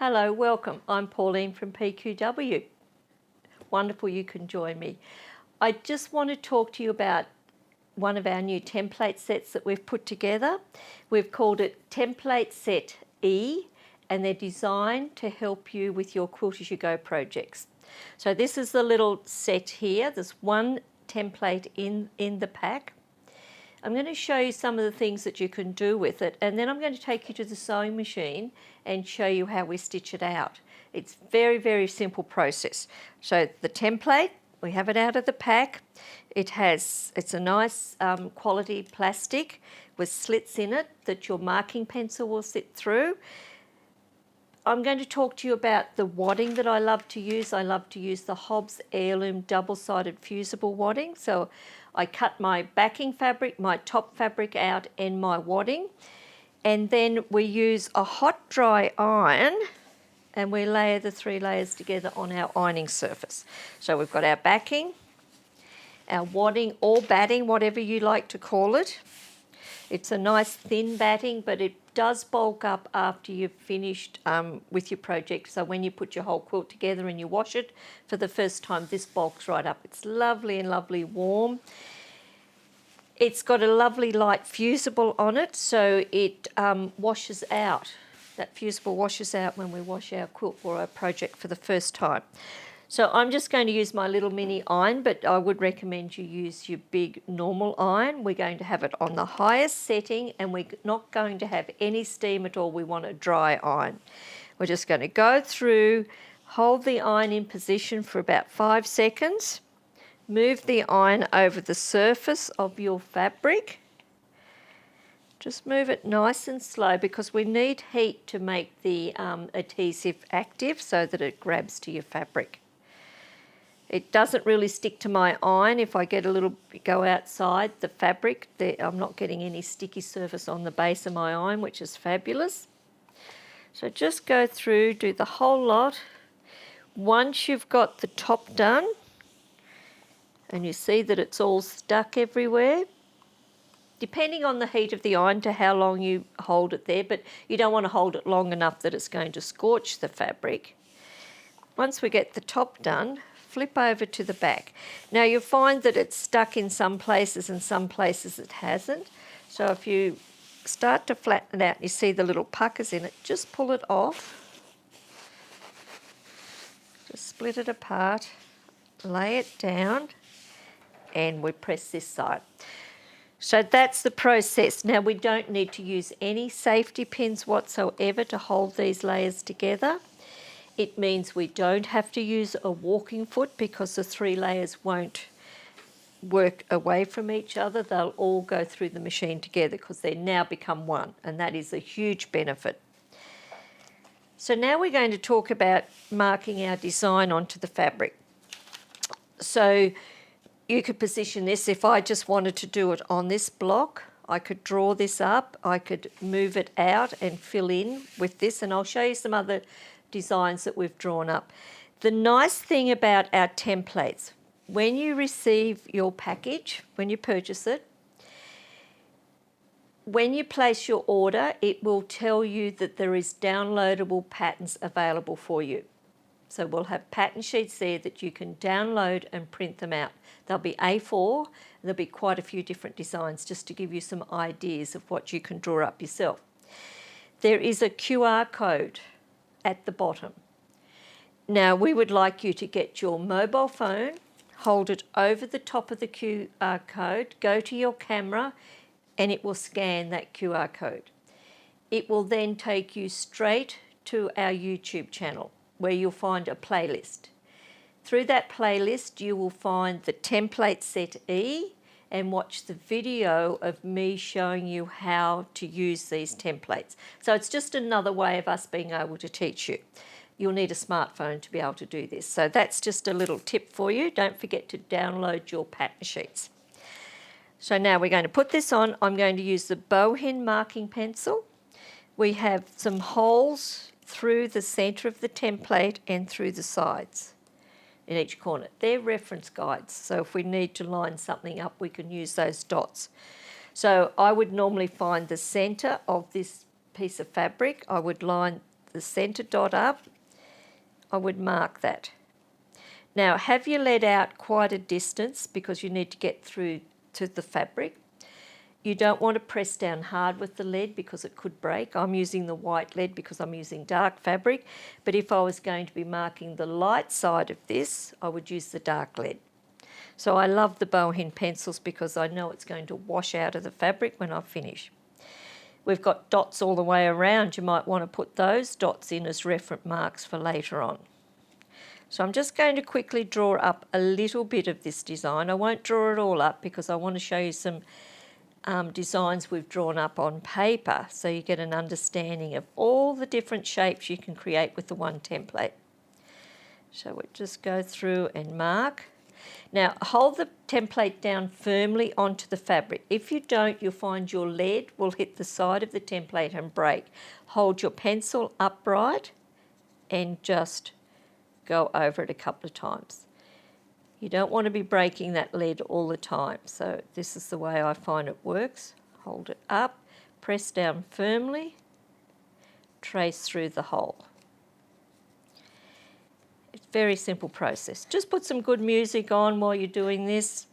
Hello, welcome. I'm Pauline from PQW. Wonderful you can join me. I just want to talk to you about one of our new template sets that we've put together. We've called it Template Set E, and they're designed to help you with your Quilt As You Go projects. So this is the little set here. There's one template in the pack. I'm going to show you some of the things that you can do with it, and then I'm going to take you to the sewing machine and show you how we stitch it out. It's very, very simple process. So the template, we have it out of the pack. It's a nice quality plastic with slits in it that your marking pencil will sit through. I'm going to talk to you about the wadding that I love to use. I love to use the Hobbs Heirloom double-sided fusible wadding. So I cut my backing fabric, my top fabric out and my wadding. And then we use a hot dry iron and we layer the 3 layers together on our ironing surface. So we've got our backing, our wadding or batting, whatever you like to call it. It's a nice thin batting, but it does bulk up after you've finished with your project. So when you put your whole quilt together and you wash it for the first time, this bulks right up. It's lovely and lovely warm. It's got a lovely light fusible on it, so it washes out. That fusible washes out when we wash our quilt for our project for the first time. So I'm just going to use my little mini iron, but I would recommend you use your big normal iron. We're going to have it on the highest setting and we're not going to have any steam at all. We want a dry iron. We're just going to go through, hold the iron in position for about 5 seconds, move the iron over the surface of your fabric. Just move it nice and slow because we need heat to make the adhesive active so that it grabs to your fabric. It doesn't really stick to my iron. If I go outside the fabric, I'm not getting any sticky surface on the base of my iron, which is fabulous. So just go through, do the whole lot. Once you've got the top done, and you see that it's all stuck everywhere, depending on the heat of the iron to how long you hold it there, but you don't want to hold it long enough that it's going to scorch the fabric. Once we get the top done, flip over to the back. Now you'll find that it's stuck in some places and some places it hasn't. So if you start to flatten it out and you see the little puckers in it, just pull it off. Just split it apart, lay it down, and we press this side. So that's the process. Now we don't need to use any safety pins whatsoever to hold these layers together. It means we don't have to use a walking foot because the 3 layers won't work away from each other. They'll all go through the machine together because they now become one, and that is a huge benefit. So now we're going to talk about marking our design onto the fabric. So you could position this, if I just wanted to do it on this block, I could draw this up, I could move it out and fill in with this, and I'll show you some other designs that we've drawn up. The nice thing about our templates, when you receive your package, when you purchase it, when you place your order, it will tell you that there is downloadable patterns available for you. So we'll have pattern sheets there that you can download and print them out. They'll be A4, there'll be quite a few different designs just to give you some ideas of what you can draw up yourself. There is a QR code at the bottom. Now we would like you to get your mobile phone, hold it over the top of the QR code, go to your camera and it will scan that QR code. It will then take you straight to our YouTube channel where you'll find a playlist. Through that playlist you will find the Template Set E and watch the video of me showing you how to use these templates. So it's just another way of us being able to teach you. You'll need a smartphone to be able to do this. So that's just a little tip for you. Don't forget to download your pattern sheets. So now we're going to put this on. I'm going to use the bowhen marking pencil. We have some holes through the centre of the template and through the sides in each corner. They're reference guides, so if we need to line something up, we can use those dots. So I would normally find the centre of this piece of fabric. I would line the centre dot up, I would mark that. Now, have your lead out quite a distance because you need to get through to the fabric. You don't want to press down hard with the lead because it could break. I'm using the white lead because I'm using dark fabric, but if I was going to be marking the light side of this, I would use the dark lead. So I love the bowhin pencils because I know it's going to wash out of the fabric when I finish. We've got dots all the way around. You might want to put those dots in as reference marks for later on. So I'm just going to quickly draw up a little bit of this design. I won't draw it all up because I want to show you some designs we've drawn up on paper so you get an understanding of all the different shapes you can create with the one template. So we'll just go through and mark. Now hold the template down firmly onto the fabric. If you don't, you'll find your lead will hit the side of the template and break. Hold your pencil upright and just go over it a couple of times. You don't want to be breaking that lead all the time. So this is the way I find it works. Hold it up, press down firmly, trace through the hole. It's a very simple process. Just put some good music on while you're doing this.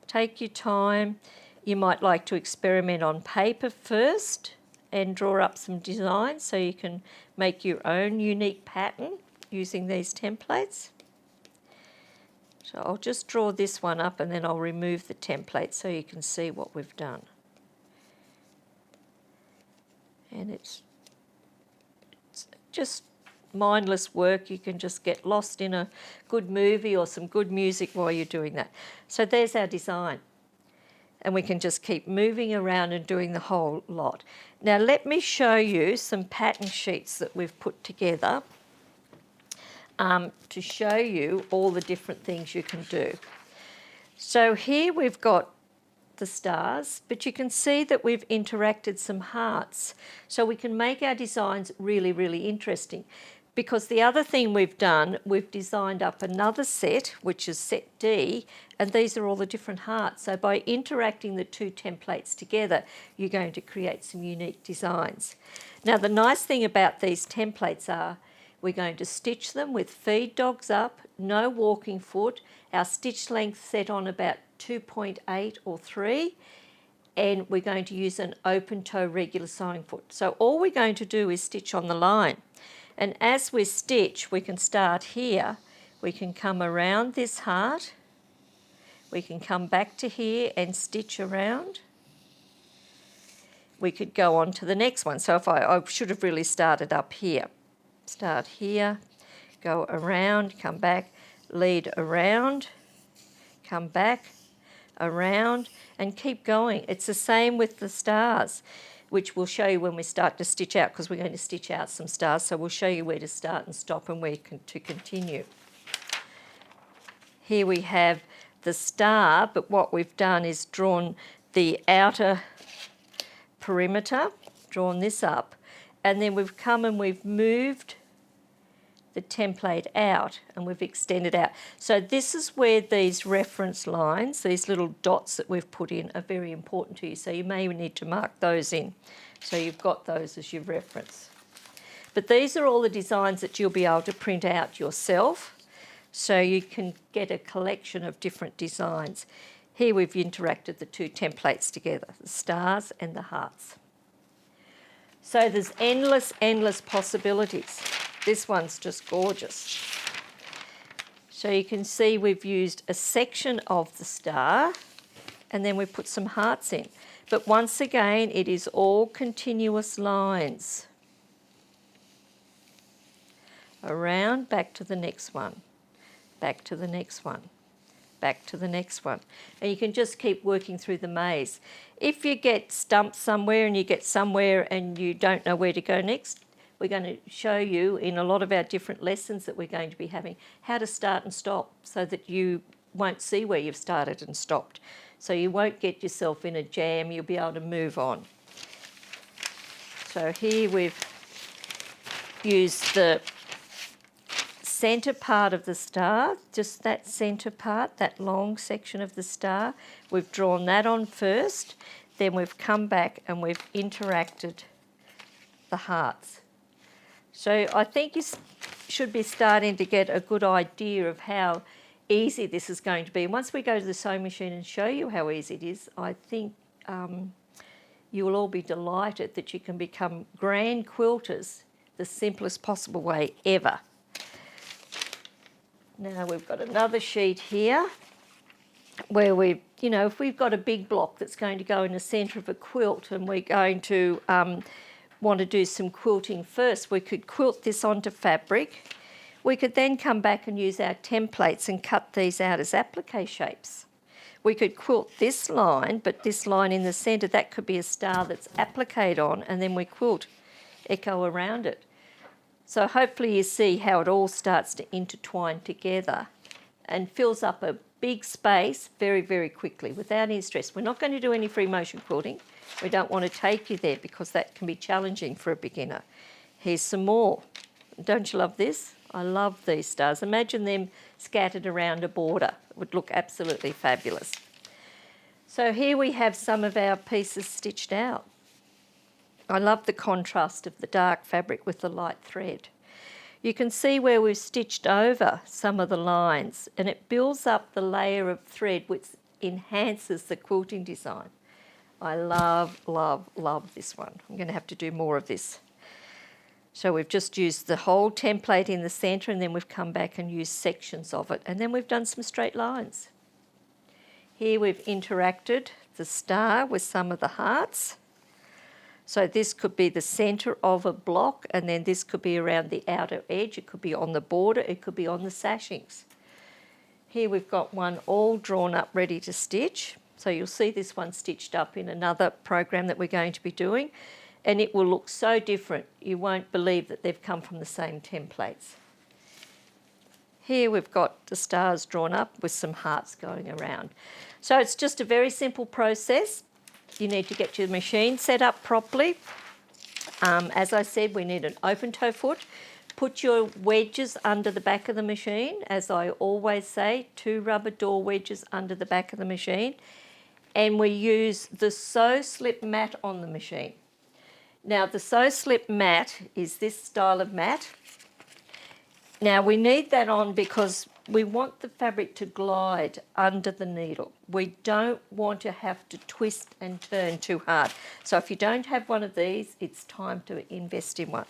Take your time. You might like to experiment on paper first and draw up some designs so you can make your own unique pattern using these templates. So I'll just draw this one up and then I'll remove the template so you can see what we've done. And it's just mindless work. You can just get lost in a good movie or some good music while you're doing that. So there's our design. And we can just keep moving around and doing the whole lot. Now let me show you some pattern sheets that we've put together to show you all the different things you can do. So here we've got the stars, but you can see that we've interacted some hearts. So we can make our designs really, really interesting. Because the other thing we've done, we've designed up another set, which is set D, and these are all the different hearts. So by interacting the two templates together, you're going to create some unique designs. Now the nice thing about these templates are we're going to stitch them with feed dogs up, no walking foot, our stitch length set on about 2.8 or 3, and we're going to use an open toe regular sewing foot. So all we're going to do is stitch on the line. And as we stitch, we can start here, we can come around this heart, we can come back to here and stitch around. We could go on to the next one. So if I should have really started up here. Start here, go around, come back, lead around, come back, around, and keep going. It's the same with the stars, which we'll show you when we start to stitch out, because we're going to stitch out some stars, so we'll show you where to start and stop and where to continue. Here we have the star, but what we've done is drawn the outer perimeter, drawn this up, and then we've come and we've moved the template out and we've extended out. So this is where these reference lines, these little dots that we've put in, are very important to you. So you may need to mark those in. So you've got those as your reference. But these are all the designs that you'll be able to print out yourself, so you can get a collection of different designs. Here we've interacted the two templates together, the stars and the hearts. So there's endless, endless possibilities. This one's just gorgeous. So you can see we've used a section of the star and then we put some hearts in. But once again, it is all continuous lines. Around, back to the next one, back to the next one, back to the next one. And you can just keep working through the maze. If you get stumped somewhere and you get somewhere and you don't know where to go next, we're going to show you in a lot of our different lessons that we're going to be having how to start and stop so that you won't see where you've started and stopped. So you won't get yourself in a jam, you'll be able to move on. So here we've used the centre part of the star, just that centre part, that long section of the star. We've drawn that on first, then we've come back and we've interacted the hearts. So I think you should be starting to get a good idea of how easy this is going to be. Once we go to the sewing machine and show you how easy it is, I think you will all be delighted that you can become grand quilters the simplest possible way ever. Now we've got another sheet here where if we've got a big block that's going to go in the centre of a quilt and we're going to want to do some quilting first, we could quilt this onto fabric. We could then come back and use our templates and cut these out as applique shapes. We could quilt this line, but this line in the centre, that could be a star that's appliqued on, and then we quilt echo around it. So hopefully you see how it all starts to intertwine together and fills up a big space very, very quickly without any stress. We're not going to do any free motion quilting. We don't want to take you there because that can be challenging for a beginner. Here's some more. Don't you love this? I love these stars. Imagine them scattered around a border. It would look absolutely fabulous. So here we have some of our pieces stitched out. I love the contrast of the dark fabric with the light thread. You can see where we've stitched over some of the lines, and it builds up the layer of thread which enhances the quilting design. I love, love, love this one. I'm going to have to do more of this. So we've just used the whole template in the centre, and then we've come back and used sections of it, and then we've done some straight lines. Here we've interacted the star with some of the hearts. So this could be the centre of a block, and then this could be around the outer edge. It could be on the border. It could be on the sashings. Here we've got one all drawn up, ready to stitch. So you'll see this one stitched up in another program that we're going to be doing, and it will look so different. You won't believe that they've come from the same templates. Here we've got the stars drawn up with some hearts going around. So it's just a very simple process. You need to get your machine set up properly. As I said, we need an open toe foot. Put your wedges under the back of the machine. As I always say, 2 rubber door wedges under the back of the machine. And we use the sew slip mat on the machine. Now the sew slip mat is this style of mat. Now we need that on because we want the fabric to glide under the needle. We don't want to have to twist and turn too hard. So if you don't have one of these, it's time to invest in one.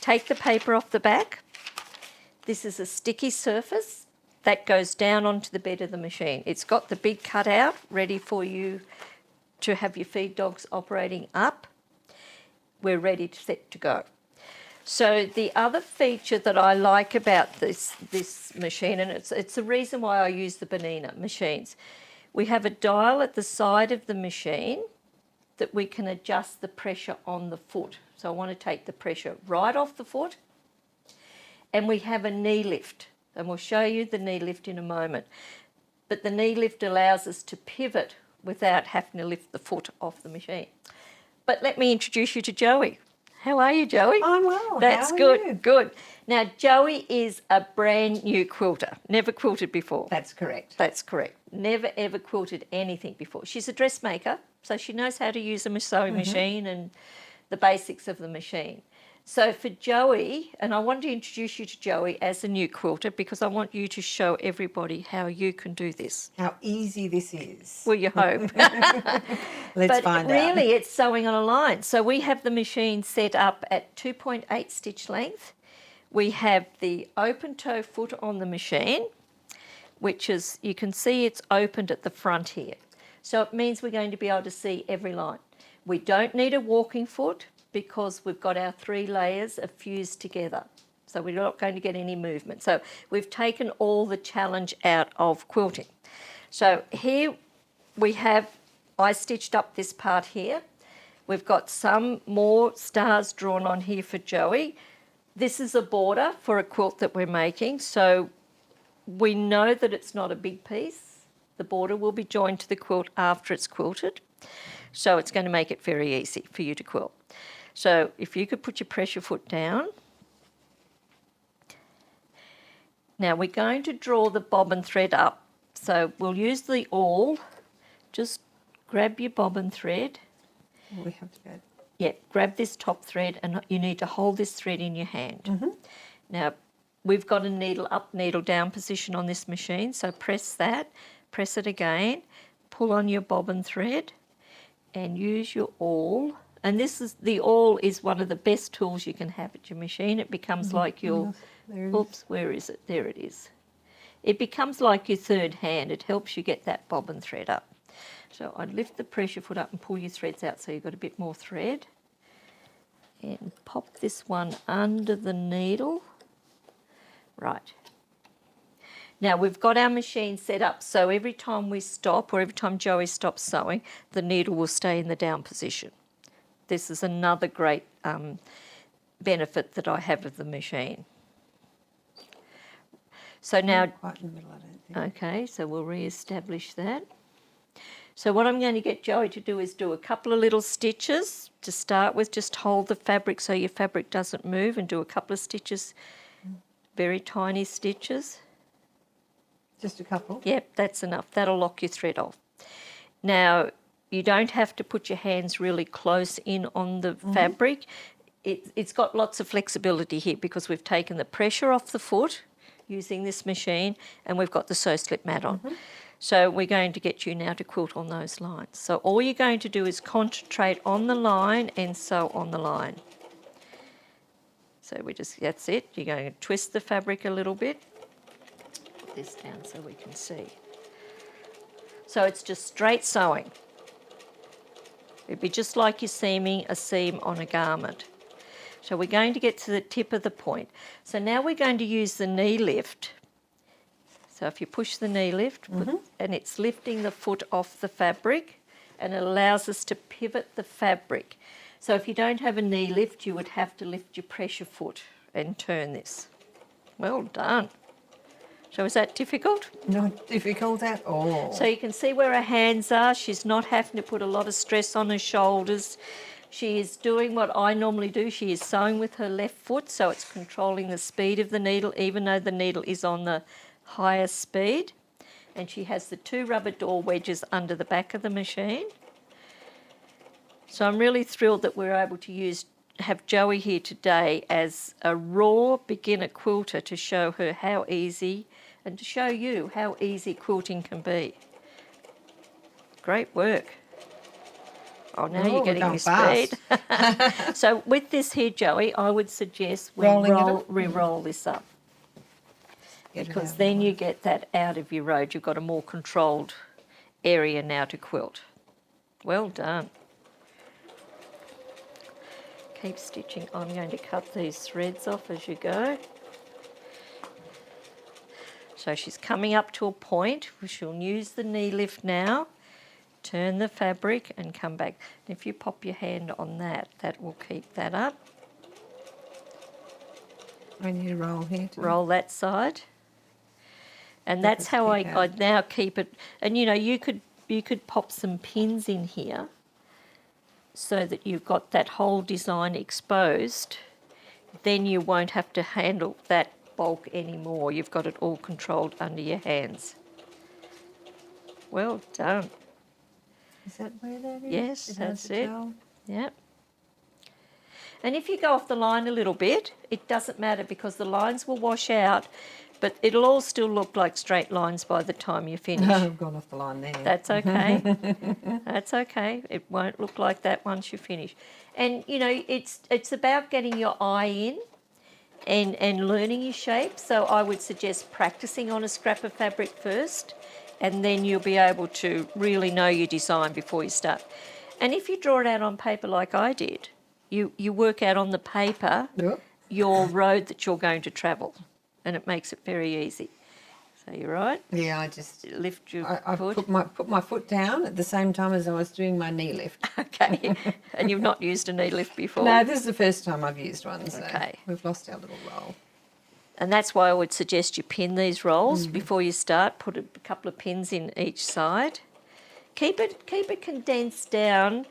Take the paper off the back. This is a sticky surface that goes down onto the bed of the machine. It's got the big cutout ready for you to have your feed dogs operating up. We're ready to set to go. So the other feature that I like about this machine, and it's the reason why I use the Bonina machines, we have a dial at the side of the machine that we can adjust the pressure on the foot. So I want to take the pressure right off the foot, and we have a knee lift, and we'll show you the knee lift in a moment. But the knee lift allows us to pivot without having to lift the foot off the machine. But let me introduce you to Joey. How are you, Joey? I'm well. That's good, good. Now, Joey is a brand new quilter. Never quilted before. That's correct. That's correct. Never, ever quilted anything before. She's a dressmaker, so she knows how to use a sewing machine and the basics of the machine. So for Joey, and I want to introduce you to Joey as a new quilter because I want you to show everybody how you can do this. How easy this is. Well, you hope. Let's find out. But really, it's sewing on a line. So we have the machine set up at 2.8 stitch length. We have the open toe foot on the machine, which is, you can see it's opened at the front here. So it means we're going to be able to see every line. We don't need a walking foot because we've got our 3 layers are fused together. So we're not going to get any movement. So we've taken all the challenge out of quilting. So here we have, I stitched up this part here. We've got some more stars drawn on here for Joey. This is a border for a quilt that we're making. So we know that it's not a big piece. The border will be joined to the quilt after it's quilted. So it's going to make it very easy for you to quilt. So if you could put your pressure foot down. Now we're going to draw the bobbin thread up. So we'll use the awl. Just grab your bobbin thread. We have to go Yeah, grab this top thread and you need to hold this thread in your hand. Now, we've got a needle up, needle down position on this machine, so press that, press it again, pull on your bobbin thread and use your awl. And the awl is one of the best tools you can have at your machine. It becomes like your, oops, where is it? There it is. It becomes like your third hand. It helps you get that bobbin thread up. So I'd lift the pressure foot up and pull your threads out so you've got a bit more thread. And pop this one under the needle. Right. Now we've got our machine set up so every time we stop or every time Joey stops sewing, the needle will stay in the down position. This is another great benefit that I have of the machine. So now, Not quite in the middle, I don't think. okay, so we'll re-establish that. So what I'm going to get Joey to do is do a couple of little stitches to start with. Just hold the fabric so your fabric doesn't move and do a couple of stitches, very tiny stitches. Just a couple? Yep, that's enough. That'll lock your thread off. Now, you don't have to put your hands really close in on the fabric. It's got lots of flexibility here because we've taken the pressure off the foot using this machine and we've got the sew slip mat on. So we're going to get you now to quilt on those lines. So all you're going to do is concentrate on the line and sew on the line. So that's it. You're going to twist the fabric a little bit. Put this down so we can see. So it's just straight sewing. It'd be just like you're seaming a seam on a garment. So we're going to get to the tip of the point. So now we're going to use the knee lift. So if you push the knee lift, and it's lifting the foot off the fabric, and it allows us to pivot the fabric. So if you don't have a knee lift, you would have to lift your pressure foot and turn this. Well done. So is that difficult? Not difficult at all. So you can see where her hands are. She's not having to put a lot of stress on her shoulders. She is doing what I normally do. She is sewing with her left foot, so it's controlling the speed of the needle, even though the needle is on the higher speed. And she has the 2 rubber door wedges under the back of the machine. So I'm really thrilled that we're able to have Joey here today as a raw beginner quilter to show her how easy, and to show you how easy quilting can be. Great work. Oh, now you're getting your speed. So with this here, Joey, I would suggest we roll this up. Because then you get that out of your road. You've got a more controlled area now to quilt. Well done. Keep stitching. I'm going to cut these threads off as you go. So she's coming up to a point. She'll use the knee lift now. Turn the fabric and come back. If you pop your hand on that, that will keep that up. I need to roll here too. Roll that side. And that's how I now keep it. And you could pop some pins in here so that you've got that whole design exposed. Then you won't have to handle that bulk anymore. You've got it all controlled under your hands. Well done. Is that where that is? Yes, that's it. Yep. And if you go off the line a little bit, it doesn't matter because the lines will wash out, but it'll all still look like straight lines by the time you finish. I've gone off the line there. That's okay. That's okay. It won't look like that once you finish. And, it's about getting your eye in and learning your shape. So I would suggest practicing on a scrap of fabric first, and then you'll be able to really know your design before you start. And if you draw it out on paper like I did, you work out on the paper your road that you're going to travel, and it makes it very easy. So you're right? Yeah, I just lift your foot. Put my foot down at the same time as I was doing my knee lift. Okay. And you've not used a knee lift before? No, this is the first time I've used one. So okay. We've lost our little roll. And that's why I would suggest you pin these rolls before you start. Put a couple of pins in each side. Keep it condensed down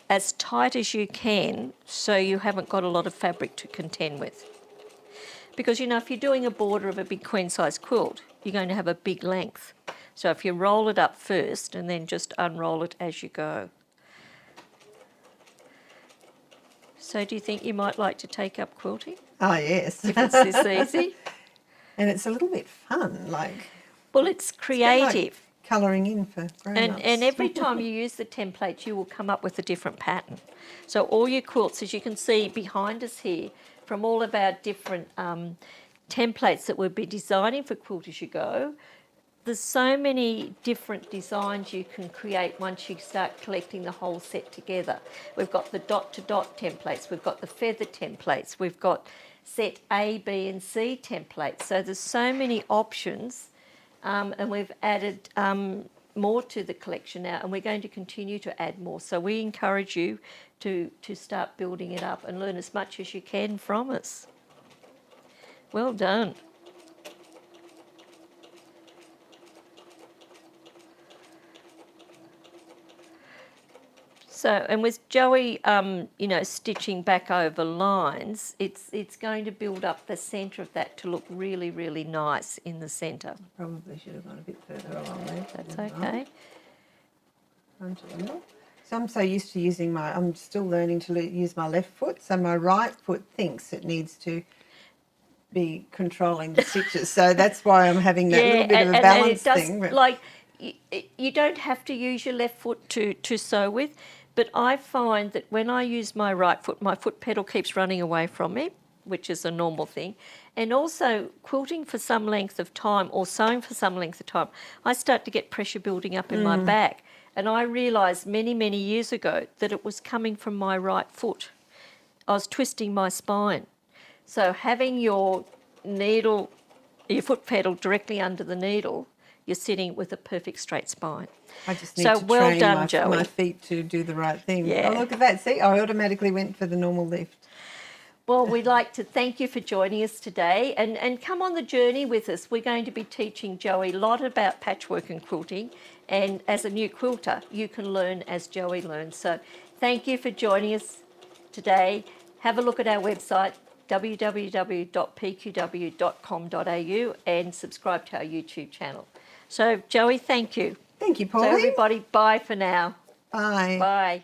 as tight as you can so you haven't got a lot of fabric to contend with. Because, if you're doing a border of a big queen size quilt, you're going to have a big length. So if you roll it up first and then just unroll it as you go. So do you think you might like to take up quilting Oh, yes. if it's this easy? And it's a little bit fun, like Well, it's it's a bit creative. like colouring in for grown-ups. And every time you use the template, you will come up with a different pattern. So all your quilts, as you can see behind us here, from all of our different templates that we'll be designing for Quilt As You Go, there's so many different designs you can create once you start collecting the whole set together. We've got the dot-to-dot templates, we've got the feather templates, we've got set A, B and C templates. So there's so many options, and we've added more to the collection now, and we're going to continue to add more. So we encourage you to start building it up and learn as much as you can from us. Well done. So, and with Joey, stitching back over lines, it's going to build up the centre of that to look really, really nice in the centre. Probably should have gone a bit further along there. That's okay. So I'm so used to using I'm still learning to use my left foot, so my right foot thinks it needs to be controlling the stitches. So that's why I'm having that little bit of a balance thing. Like, you don't have to use your left foot to sew with, but I find that when I use my right foot, my foot pedal keeps running away from me, which is a normal thing. And also quilting for some length of time or sewing for some length of time, I start to get pressure building up in my back. And I realised many, many years ago that it was coming from my right foot. I was twisting my spine. So having your needle, your foot pedal directly under the needle, you're sitting with a perfect straight spine. I just need to train my feet to do the right thing. Yeah. Oh, look at that. See, I automatically went for the normal lift. Well, we'd like to thank you for joining us today and come on the journey with us. We're going to be teaching Joey a lot about patchwork and quilting, and as a new quilter, you can learn as Joey learns. So thank you for joining us today. Have a look at our website, www.pqw.com.au, and subscribe to our YouTube channel. So, Joey, thank you. Thank you, Pauline. So, everybody, bye for now. Bye. Bye.